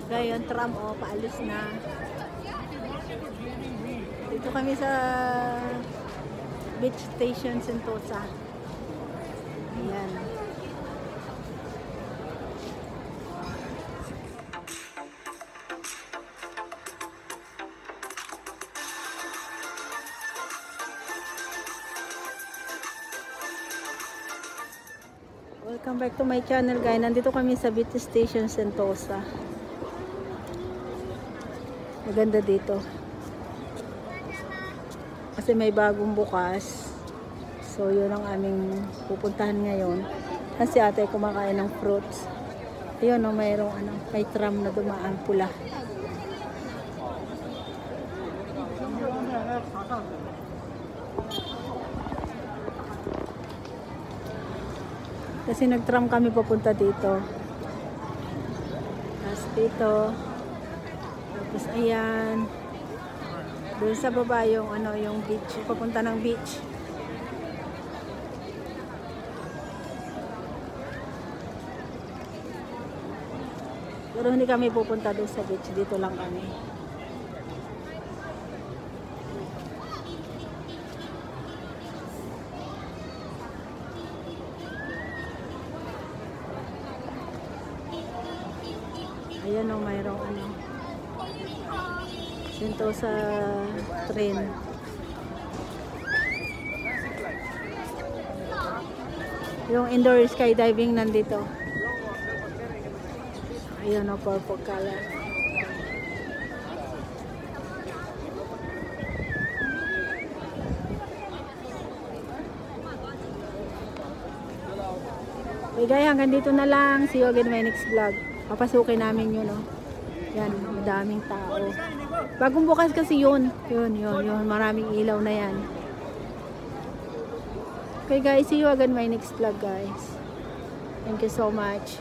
Kaya yung tram paalis na. Dito kami sa beach station Sentosa. Ayan. Welcome back to my channel, guys. Nandito kami sa beach station Sentosa. Maganda dito. Kasi may bagong bukas. So, yun ang aming pupuntahan ngayon. Kasi ate kumakain ng fruits. Ayun, no, mayroong may tram na dumaan pula. Kasi nag-tram kami papunta dito. Tapos dito. Tapos ayan. Doon sa baba yung yung beach, papunta ng beach. Pero hindi kami pupunta doon sa beach, dito lang kami. Ayan o, mayroong Sentosa train. Yung indoor skydiving nandito. Ayan o, purple color. Okay guys, hanggang dito na lang. See you again in my next vlog. Papasukin namin yun, no? Yan, madaming tao. Bagong bukas kasi yun. Yun. Maraming ilaw na yan. Okay guys, see you again in my next vlog, guys. Thank you so much.